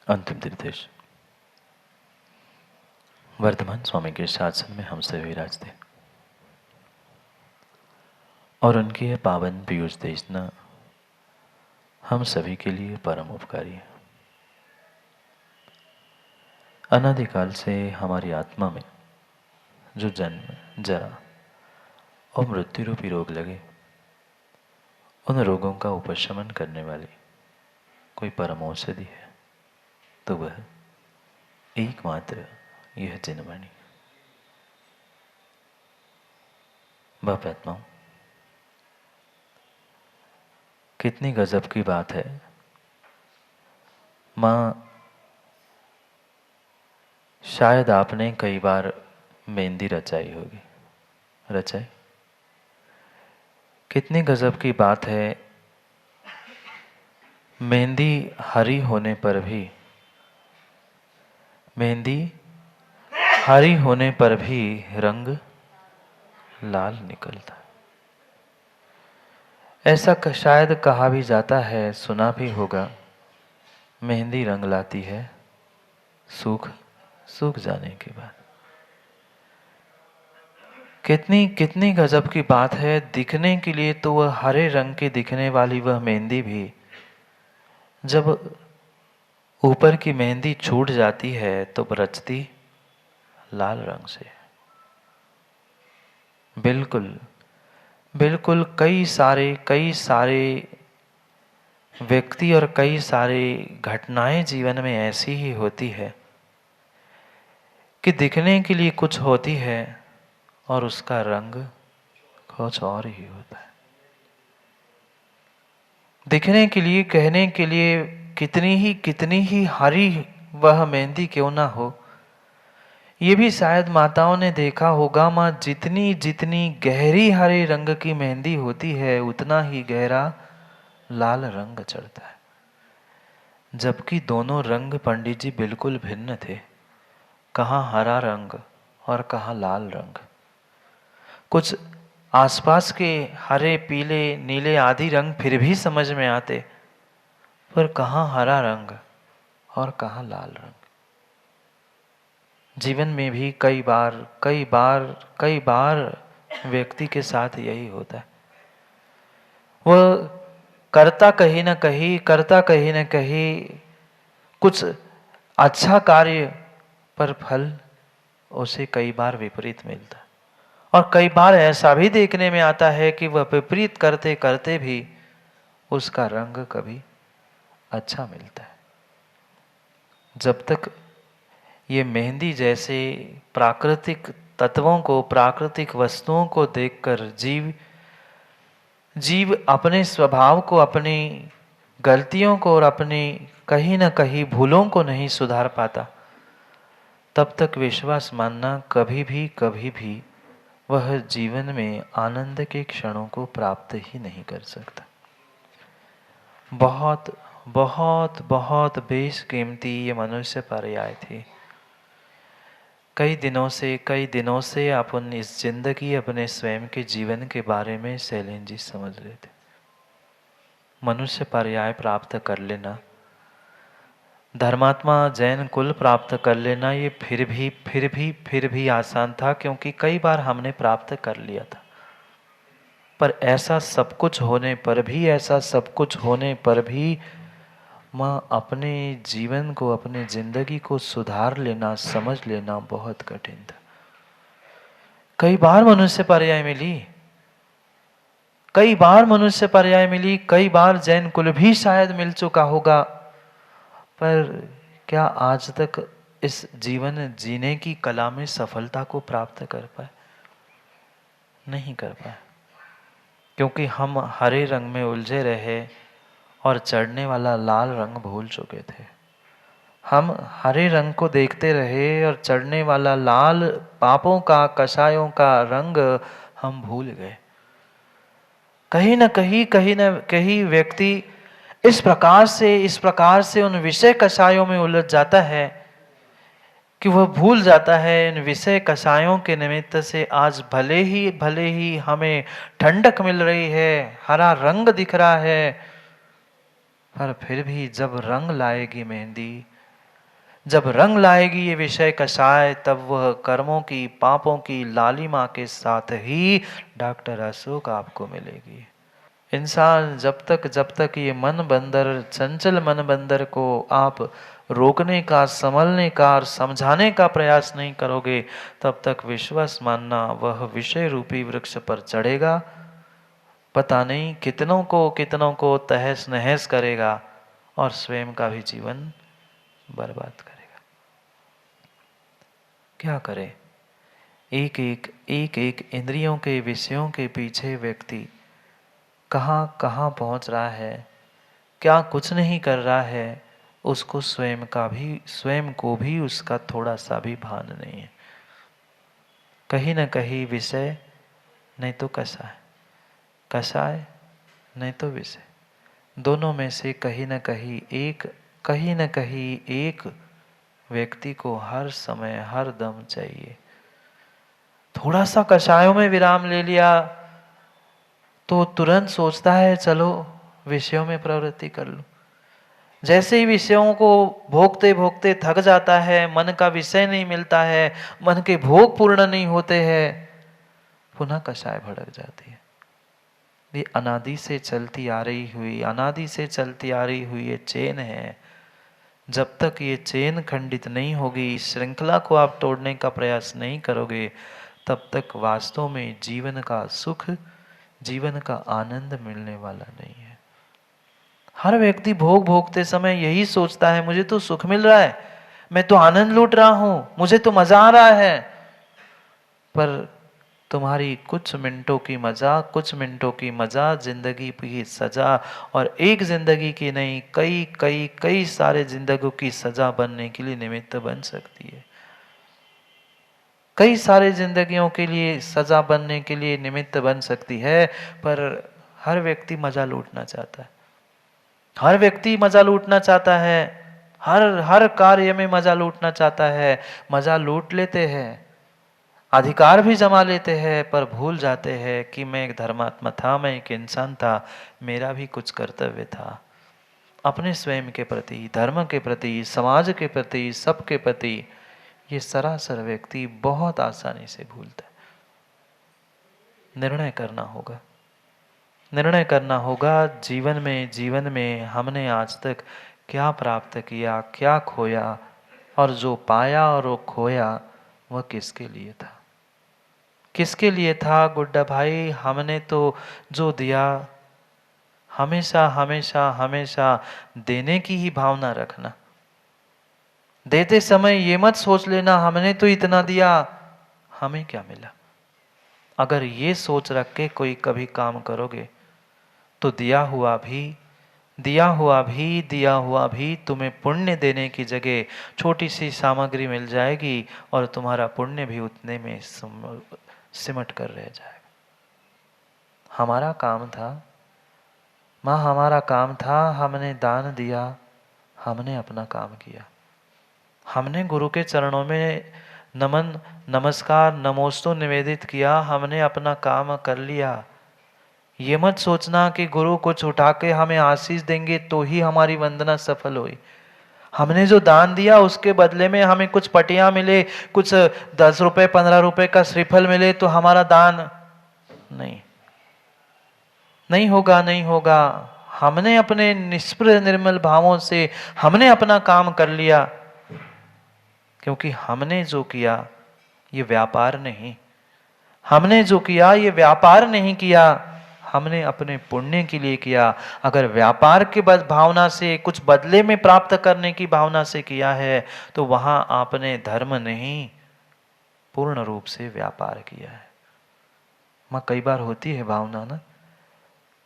अंतिम निर्देश। वर्धमान स्वामी के शासन में हम सभी विराजते और उनकी यह पावन पीयूष देशना हम सभी के लिए परम उपकारी है। अनादिकाल से हमारी आत्मा में जो जन्म, जरा और मृत्यु रूपी रोग लगे, उन रोगों का उपशमन करने वाली कोई परम औषधि है तो वह एकमात्र यह जिनवाणी। बाप आत्माओं, कितनी गजब की बात है। माँ, शायद आपने कई बार मेहंदी रचाई होगी, रचाई? कितनी गजब की बात है, मेहंदी हरी होने पर भी, मेहंदी हरी होने पर भी रंग लाल निकलता है। ऐसा शायद कहा भी जाता है, सुना भी होगा, मेहंदी रंग लाती है सूख जाने के बाद। कितनी कितनी गजब की बात है। दिखने के लिए तो वह हरे रंग की दिखने वाली वह मेहंदी भी जब ऊपर की मेहंदी छूट जाती है तो रचती लाल रंग से। बिल्कुल बिल्कुल, कई सारे व्यक्ति और कई सारे घटनाएं जीवन में ऐसी ही होती है कि दिखने के लिए कुछ होती है और उसका रंग कुछ और ही होता है। दिखने के लिए, कहने के लिए कितनी ही हरी वह मेहंदी क्यों ना हो, ये भी शायद माताओं ने देखा होगा। माँ, जितनी जितनी गहरी हरे रंग की मेहंदी होती है उतना ही गहरा लाल रंग चढ़ता है। जबकि दोनों रंग पंडित जी बिल्कुल भिन्न थे। कहाँ हरा रंग और कहाँ लाल रंग। कुछ आसपास के हरे, पीले, नीले आदि रंग फिर भी समझ में आते, पर कहाँ हरा रंग और कहाँ लाल रंग। जीवन में भी कई बार व्यक्ति के साथ यही होता है। वह करता कहीं न कहीं कुछ अच्छा कार्य, पर फल उसे कई बार विपरीत मिलता है। और कई बार ऐसा भी देखने में आता है कि वह विपरीत करते करते भी उसका रंग कभी अच्छा मिलता है। जब तक ये मेहंदी जैसे प्राकृतिक तत्वों को, प्राकृतिक वस्तुओं को देखकर जीव अपने स्वभाव को, अपनी गलतियों को और अपनी कहीं न कहीं भूलों को नहीं सुधार पाता, तब तक विश्वास मानना कभी भी वह जीवन में आनंद के क्षणों को प्राप्त ही नहीं कर सकता। बहुत बहुत बहुत बेशकीमती ये मनुष्य पर्याय थे। कई दिनों से अपन इस जिंदगी, अपने स्वयं के जीवन के बारे में शैलेंद्र जी समझ रहे थे। मनुष्य पर्याय प्राप्त कर लेना, धर्मात्मा जैन कुल प्राप्त कर लेना, ये फिर भी आसान था, क्योंकि कई बार हमने प्राप्त कर लिया था। पर ऐसा सब कुछ होने पर भी माँ, अपने जीवन को, अपने जिंदगी को सुधार लेना, समझ लेना बहुत कठिन था। कई बार मनुष्य पर्याय मिली, कई बार जैन कुल भी शायद मिल चुका होगा, पर क्या आज तक इस जीवन जीने की कला में सफलता को प्राप्त कर पाए? नहीं कर पाए, क्योंकि हम हरे रंग में उलझे रहे और चढ़ने वाला लाल रंग भूल चुके थे। हम हरे रंग को देखते रहे और चढ़ने वाला लाल, पापों का, कषायों का रंग हम भूल गए। कहीं न कहीं व्यक्ति इस प्रकार से उन विषय कषायों में उलझ जाता है कि वह भूल जाता है इन विषय कषायों के निमित्त से आज भले ही हमें ठंडक मिल रही है, हरा रंग दिख रहा है, पर फिर भी जब रंग लाएगी मेहंदी जब रंग लाएगी ये विषय कषाय, तब वह कर्मों की पापों की लालिमा के साथ ही डॉक्टर अशोक आपको मिलेगी। इंसान जब तक ये मन बंदर, चंचल मन बंदर को आप रोकने का, संभलने का और समझाने का प्रयास नहीं करोगे, तब तक विश्वास मानना वह विषय रूपी वृक्ष पर चढ़ेगा, पता नहीं कितनों को तहस नहस करेगा और स्वयं का भी जीवन बर्बाद करेगा। क्या करे? एक एक इंद्रियों के विषयों के पीछे व्यक्ति कहाँ कहाँ पहुँच रहा है, क्या कुछ नहीं कर रहा है, उसको स्वयं को भी उसका थोड़ा सा भी भान नहीं है। कहीं न कहीं विषय नहीं तो कषाय, कषाय नहीं तो विषय, दोनों में से कहीं न कहीं एक व्यक्ति को हर समय हर दम चाहिए। थोड़ा सा कषायों में विराम ले लिया तो तुरंत सोचता है चलो विषयों में प्रवृत्ति कर लूं। जैसे ही विषयों को भोगते भोगते थक जाता है, मन का विषय नहीं मिलता है, मन के भोग पूर्ण नहीं होते हैं, पुनः कषाय भड़क जाती है। ये अनादि से चलती आ रही हुई ये चेन है। जब तक ये चेन खंडित नहीं होगी, इस श्रृंखला को आप तोड़ने का प्रयास नहीं करोगे, तब तक वास्तव में जीवन का सुख, जीवन का आनंद मिलने वाला नहीं है। हर व्यक्ति भोग भोगते समय यही सोचता है मुझे तो सुख मिल रहा है, मैं तो आनंद लूट रहा हूं, मुझे तो मजा आ रहा है। पर तुम्हारी कुछ मिनटों की मजा जिंदगी की सजा, और एक जिंदगी की नहीं, कई कई कई सारे जिंदगियों की सजा बनने के लिए निमित्त बन सकती है। कई सारे जिंदगियों के लिए सजा बनने के लिए निमित्त बन सकती है। पर हर व्यक्ति मजा लूटना चाहता है, हर व्यक्ति मजा लूटना चाहता है, हर कार्य में मजा लूटना चाहता है। मजा लूट लेते हैं, अधिकार भी जमा लेते हैं, पर भूल जाते हैं कि मैं एक धर्मात्मा था, मैं एक इंसान था, मेरा भी कुछ कर्तव्य था अपने स्वयं के प्रति, धर्म के प्रति, समाज के प्रति, सबके प्रति। ये सरासर व्यक्ति बहुत आसानी से भूलता है। निर्णय करना होगा जीवन में हमने आज तक क्या प्राप्त किया, क्या खोया, और जो पाया और वो खोया वह किसके लिए था गुड्डा भाई? हमने तो जो दिया, हमेशा हमेशा हमेशा देने की ही भावना रखना। देते समय ये मत सोच लेना हमने तो इतना दिया, हमें क्या मिला। अगर ये सोच रख के कोई कभी काम करोगे तो दिया हुआ भी तुम्हें पुण्य देने की जगह छोटी सी सामग्री मिल जाएगी और तुम्हारा पुण्य भी उतने में सिमट कर रह जाएगा। हमारा काम था, हमने दान दिया, हमने अपना काम किया, हमने गुरु के चरणों में नमन, नमस्कार, नमोस्तु निवेदित किया, हमने अपना काम कर लिया। ये मत सोचना कि गुरु कुछ उठा के हमें आशीष देंगे तो ही हमारी वंदना सफल हुई। हमने जो दान दिया उसके बदले में हमें कुछ पटियां मिले, कुछ 10 रुपए 15 रुपए का श्रीफल मिले तो हमारा दान नहीं होगा। हमने अपने निष्प्रह निर्मल भावों से हमने अपना काम कर लिया, क्योंकि हमने जो किया ये व्यापार नहीं किया, हमने अपने पुण्य के लिए किया। अगर व्यापार के भावना से, कुछ बदले में प्राप्त करने की भावना से किया है तो वहां आपने धर्म नहीं, पूर्ण रूप से व्यापार किया है। कई बार होती है भावना ना,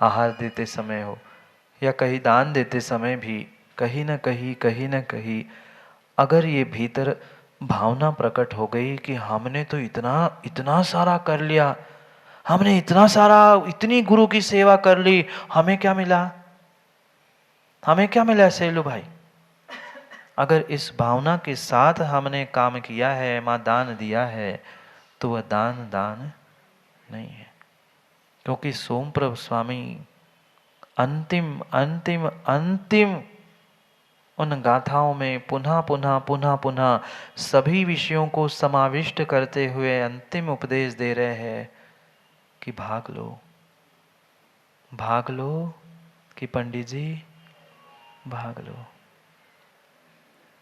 आहार देते समय हो या कहीं दान देते समय भी कहीं न कहीं अगर ये भीतर भावना प्रकट हो गई कि हमने तो इतना सारा कर लिया, हमने इतनी गुरु की सेवा कर ली, हमें क्या मिला सेलू भाई? अगर इस भावना के साथ हमने काम किया है, मां दान दिया है, तो वह दान नहीं है। क्योंकि सोमप्रभ स्वामी अंतिम उन गाथाओं में पुनः पुनः पुनः पुनः सभी विषयों को समाविष्ट करते हुए अंतिम उपदेश दे रहे हैं कि भाग लो कि पंडित जी भाग लो।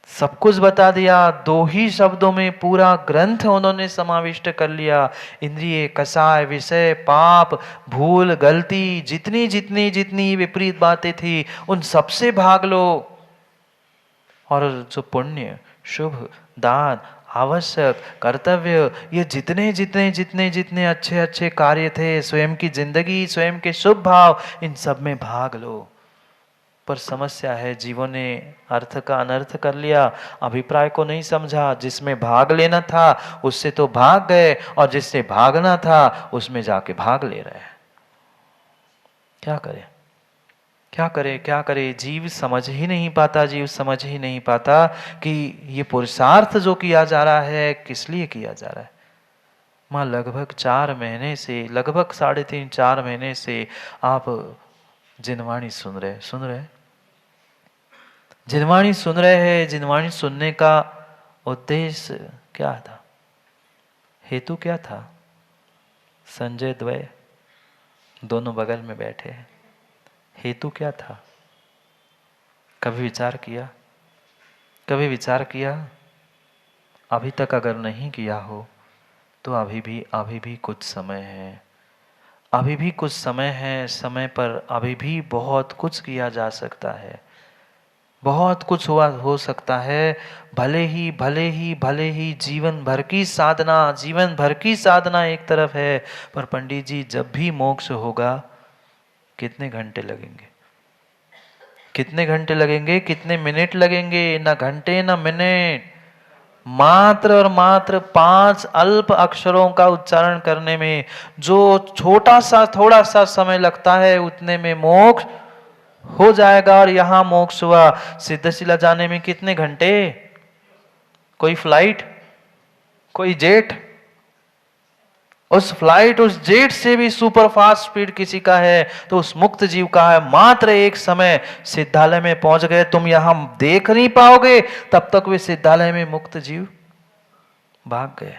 सब कुछ बता दिया, 2 ही शब्दों में पूरा ग्रंथ उन्होंने समाविष्ट कर लिया। इंद्रिय, कषाय, विषय, पाप, भूल, गलती, जितनी जितनी जितनी विपरीत बातें थी उन सबसे भाग लो। और जो पुण्य, शुभ, दान, आवश्यक, कर्तव्य, ये जितने जितने जितने जितने अच्छे अच्छे कार्य थे, स्वयं की जिंदगी, स्वयं के शुभ भाव, इन सब में भाग लो। पर समस्या है, जीवों ने अर्थ का अनर्थ कर लिया, अभिप्राय को नहीं समझा। जिसमें भाग लेना था उससे तो भाग गए, और जिससे भागना था उसमें जाके भाग ले रहे हैं। क्या करें, क्या करे, क्या करे? जीव समझ ही नहीं पाता, जीव समझ ही नहीं पाता कि ये पुरुषार्थ जो किया जा रहा है किस लिए किया जा रहा है। माँ लगभग 4 महीने से, लगभग 3.5-4 महीने से आप जिनवाणी सुन रहे, जिनवाणी सुन रहे हैं। जिनवाणी सुनने का उद्देश्य क्या था, हेतु क्या था? संजय द्वय दोनों बगल में बैठे हैं, हेतु क्या था? कभी विचार किया? कभी विचार किया? अभी तक अगर नहीं किया हो तो अभी भी कुछ समय है, अभी भी कुछ समय है। समय पर अभी भी बहुत कुछ किया जा सकता है, बहुत कुछ हो सकता है। भले ही जीवन भर की साधना, जीवन भर की साधना एक तरफ है, पर पंडित जी जब भी मोक्ष होगा कितने घंटे लगेंगे, कितने घंटे लगेंगे, कितने मिनट लगेंगे? ना घंटे ना मिनट, मात्र और मात्र 5 अल्प अक्षरों का उच्चारण करने में जो छोटा सा थोड़ा सा समय लगता है, उतने में मोक्ष हो जाएगा। और यहां मोक्ष हुआ, सिद्धशिला जाने में कितने घंटे? कोई फ्लाइट, कोई जेट, उस फ्लाइट उस जेट से भी सुपर फास्ट स्पीड किसी का है तो उस मुक्त जीव का है मात्र एक समय। सिद्धालय में पहुंच गए, तुम यहां देख नहीं पाओगे, तब तक वे सिद्धालय में मुक्त जीव भाग गए।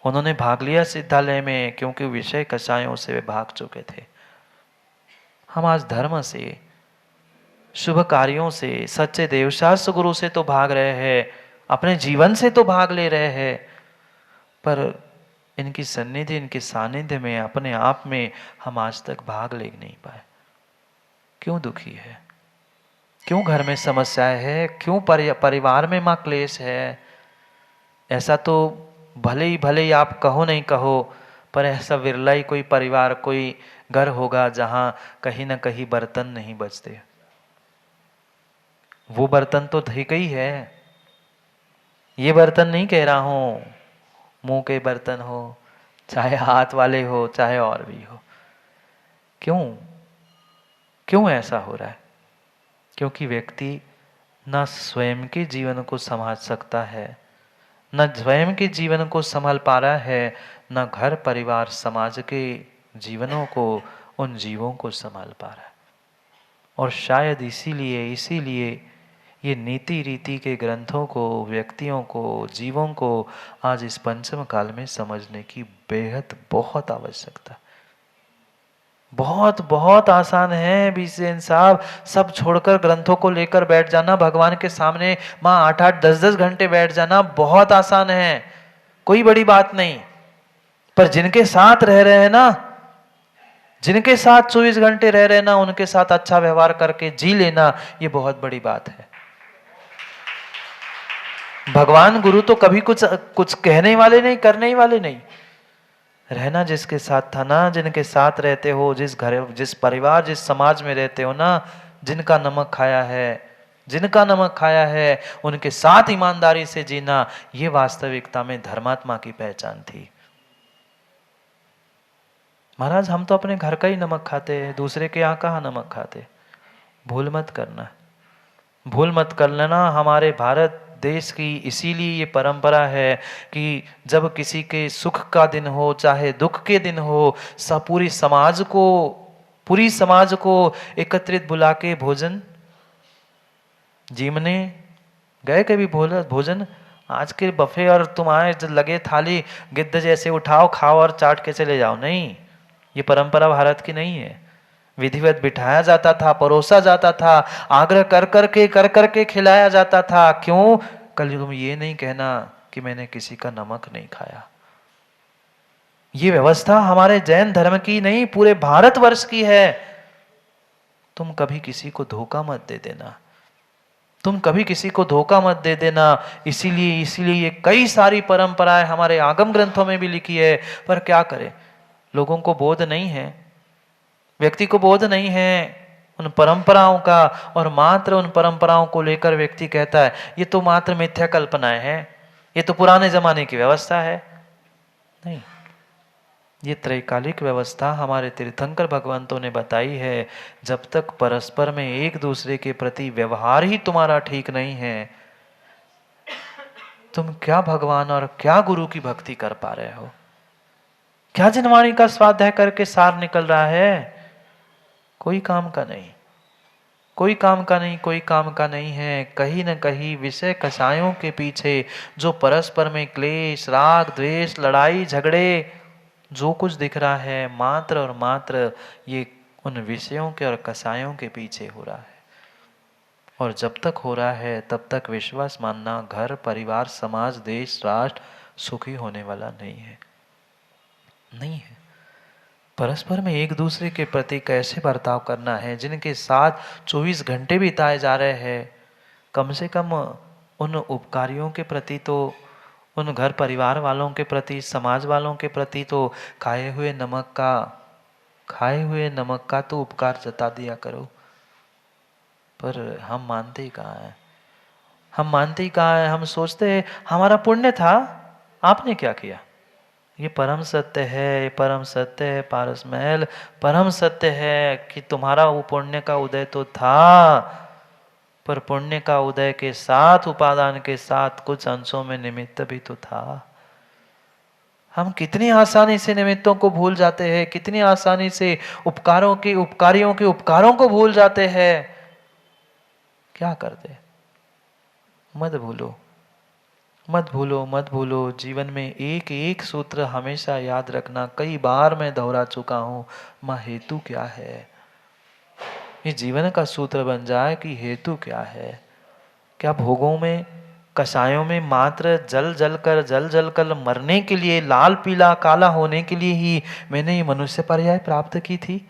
उन्होंने भाग लिया सिद्धालय में, क्योंकि विषय कषायों से वे भाग चुके थे। हम आज धर्म से, शुभ कार्यों से, सच्चे देवशास्त्र गुरु से तो भाग रहे हैं, अपने जीवन से तो भाग ले रहे हैं, पर इनकी सन्निधि, इनके सानिध्य में, अपने आप में हम आज तक भाग ले नहीं पाए। क्यों दुखी है? क्यों घर में समस्याएं है? क्यों परिवार में मां क्लेश है? ऐसा तो भले ही आप कहो नहीं कहो, पर ऐसा विरला ही कोई परिवार, कोई घर होगा जहां कहीं ना कहीं बर्तन नहीं बचते। वो बर्तन तो ठीक ही है, ये बर्तन नहीं कह रहा हूं, मुंह के बर्तन हो, चाहे हाथ वाले हो, चाहे और भी हो। क्यों क्यों ऐसा हो रहा है? क्योंकि व्यक्ति न स्वयं के जीवन को संभाल सकता है, न स्वयं के जीवन को संभाल पा रहा है, न घर परिवार समाज के जीवनों को, उन जीवों को संभाल पा रहा है। और शायद इसीलिए ये नीति रीति के ग्रंथों को, व्यक्तियों को, जीवों को आज इस पंचम काल में समझने की बेहद बहुत आवश्यकता। बहुत बहुत आसान है बीसेन साहब, सब छोड़कर ग्रंथों को लेकर बैठ जाना, भगवान के सामने माँ 8-8, 10-10 घंटे बैठ जाना बहुत आसान है, कोई बड़ी बात नहीं। पर जिनके साथ रह रहे हैं ना, जिनके साथ 24 घंटे रह रहे ना, उनके साथ अच्छा व्यवहार करके जी लेना, ये बहुत बड़ी बात है। भगवान गुरु तो कभी कुछ कहने वाले नहीं, करने ही वाले नहीं। रहना जिसके साथ था ना, जिनके साथ रहते हो, जिस घर, जिस परिवार, जिस समाज में रहते हो ना, जिनका नमक खाया है, जिनका नमक खाया है, उनके साथ ईमानदारी से जीना, ये वास्तविकता में धर्मात्मा की पहचान थी। महाराज हम तो अपने घर का ही नमक खाते हैं, दूसरे के यहाँ कहाँ नमक खाते? भूल मत करना, भूल मत कर लेना। हमारे भारत देश की इसीलिए ये परंपरा है कि जब किसी के सुख का दिन हो, चाहे दुख के दिन हो, सब पूरी समाज को एकत्रित बुला के भोजन जीमने गए कभी भोजन? आज के बफे और तुम्हारे लगे थाली गिद्ध जैसे उठाओ, खाओ और चाट के चले जाओ, नहीं। ये परंपरा भारत की नहीं है। विधिवत बिठाया जाता था, परोसा जाता था, आग्रह कर करके खिलाया जाता था। क्यों? कल तुम ये नहीं कहना कि मैंने किसी का नमक नहीं खाया। ये व्यवस्था हमारे जैन धर्म की नहीं, पूरे भारतवर्ष की है। तुम कभी किसी को धोखा मत दे देना, तुम कभी किसी को धोखा मत दे देना। इसीलिए ये कई सारी परंपराएं हमारे आगम ग्रंथों में भी लिखी है। पर क्या करें, लोगों को बोध नहीं है, व्यक्ति को बोध नहीं है उन परंपराओं का, और मात्र उन परंपराओं को लेकर व्यक्ति कहता है ये तो मात्र मिथ्या कल्पनाएं हैं, ये तो पुराने जमाने की व्यवस्था है। नहीं, ये त्रैकालिक व्यवस्था हमारे तीर्थंकर भगवंतों ने बताई है। जब तक परस्पर में एक दूसरे के प्रति व्यवहार ही तुम्हारा ठीक नहीं है, तुम क्या भगवान और क्या गुरु की भक्ति कर पा रहे हो? क्या जिनवाणी का स्वाध्याय करके सार निकल रहा है? कोई काम का नहीं, कोई काम का नहीं, कोई काम का नहीं है। कहीं न कहीं विषय कषायों के पीछे जो परस्पर में क्लेश, राग, द्वेष, लड़ाई, झगड़े, जो कुछ दिख रहा है, मात्र और मात्र ये उन विषयों के और कसायों के पीछे हो रहा है। और जब तक हो रहा है तब तक विश्वास मानना, घर, परिवार, समाज, देश, राष्ट्र सुखी होने वाला नहीं है, नहीं है। परस्पर में एक दूसरे के प्रति कैसे बर्ताव करना है, जिनके साथ 24 घंटे बिताए जा रहे हैं, कम से कम उन उपकारियों के प्रति तो, उन घर परिवार वालों के प्रति, समाज वालों के प्रति तो खाए हुए नमक का तो उपकार जता दिया करो। पर हम मानते ही कहाँ हैं, हम मानते ही कहाँ हैं। हम सोचते हैं हमारा पुण्य था, आपने क्या किया। ये परम सत्य है, ये परम सत्य है पारस महल, परम सत्य है कि तुम्हारा वो पुण्य का उदय तो था, पर पुण्य का उदय के साथ, उपादान के साथ कुछ अंशों में निमित्त भी तो था। हम कितनी आसानी से निमित्तों को भूल जाते हैं, कितनी आसानी से उपकारियों के उपकारों को भूल जाते हैं। क्या करते? मत भूलो, मत भूलो, मत भूलो। जीवन में एक एक सूत्र हमेशा याद रखना। कई बार मैं दोहरा चुका हूं, मां हेतु क्या है। ये जीवन का सूत्र बन जाए कि हेतु क्या है। क्या भोगों में, कषायों में मात्र जल जल कर मरने के लिए, लाल पीला काला होने के लिए ही मैंने ये मनुष्य पर्याय प्राप्त की थी?